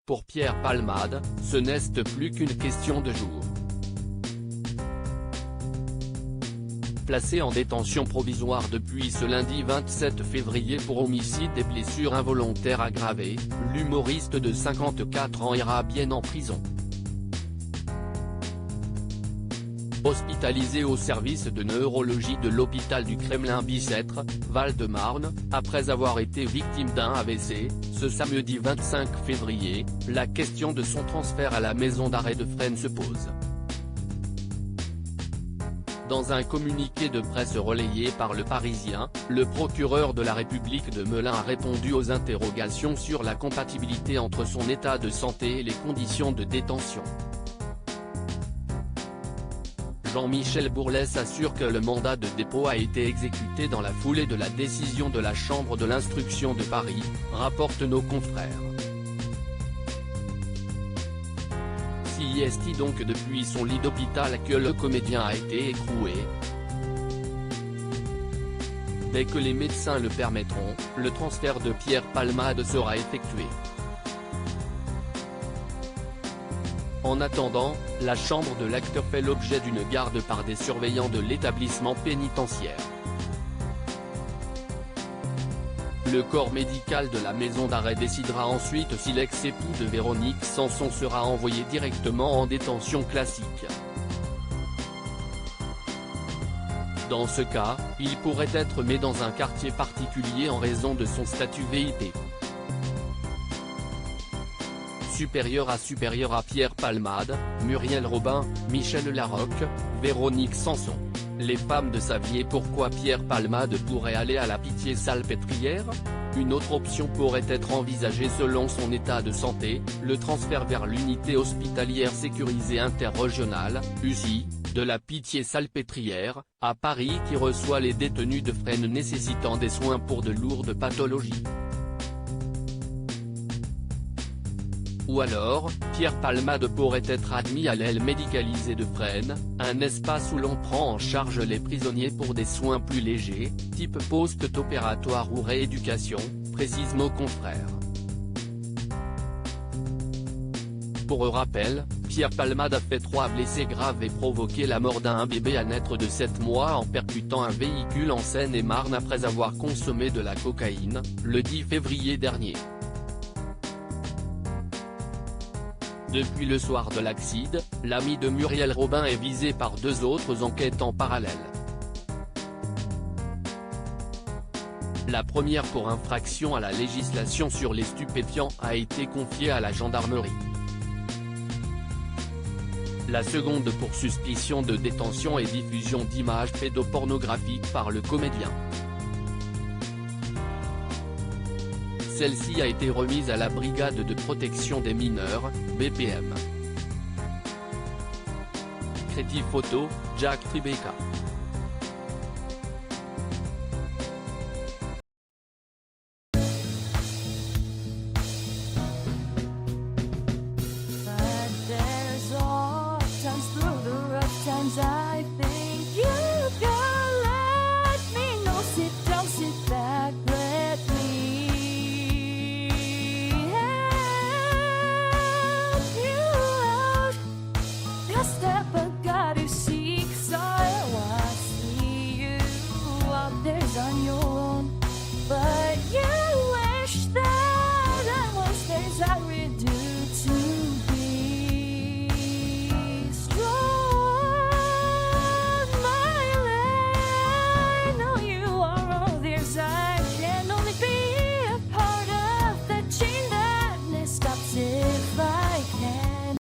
Pour Pierre Palmade, ce n'est plus qu'une question de jours. Placé en détention provisoire depuis ce lundi 27 février pour homicide et blessures involontaires aggravées, l'humoriste de 54 ans ira bien en prison. Hospitalisé au service de neurologie de l'hôpital du Kremlin-Bicêtre, Val-de-Marne, après avoir été victime d'un AVC, ce samedi 25 février, la question de son transfert à la maison d'arrêt de Fresnes se pose. Dans un communiqué de presse relayé par Le Parisien, le procureur de la République de Melun a répondu aux interrogations sur la compatibilité entre son état de santé et les conditions de détention. Jean-Michel Bourlès assure que le mandat de dépôt a été exécuté dans la foulée de la décision de la Chambre de l'instruction de Paris, rapportent nos confrères. Si est donc depuis son lit d'hôpital que le comédien a été écroué. Dès que les médecins le permettront, le transfert de Pierre Palmade sera effectué. En attendant, la chambre de l'acteur fait l'objet d'une garde par des surveillants de l'établissement pénitentiaire. Le corps médical de la maison d'arrêt décidera ensuite si l'ex-époux de Véronique Sanson sera envoyé directement en détention classique. Dans ce cas, il pourrait être mis dans un quartier particulier en raison de son statut VIP. Supérieur à Pierre Palmade, Muriel Robin, Michel Larocque, Véronique Sanson. Les femmes de Saviez pourquoi Pierre Palmade pourrait aller à la Pitié-Salpêtrière? Une autre option pourrait être envisagée selon son état de santé, le transfert vers l'unité hospitalière sécurisée interrégionale, USI, de la Pitié-Salpêtrière, à Paris qui reçoit les détenus de Fresnes nécessitant des soins pour de lourdes pathologies. Ou alors, Pierre Palmade pourrait être admis à l'aile médicalisée de Fresnes, un espace où l'on prend en charge les prisonniers pour des soins plus légers, type post-opératoire ou rééducation, précise nos confrères. Pour rappel, Pierre Palmade a fait 3 blessés graves et provoqué la mort d'un bébé à naître de 7 mois en percutant un véhicule en Seine-et-Marne après avoir consommé de la cocaïne, le 10 février dernier. Depuis le soir de l'accident, l'ami de Muriel Robin est visé par 2 autres enquêtes en parallèle. La première pour infraction à la législation sur les stupéfiants a été confiée à la gendarmerie. La seconde pour suspicion de détention et diffusion d'images pédopornographiques par le comédien. Celle-ci a été remise à la Brigade de protection des mineurs, BPM. Crédit photo, Jack Tribeca.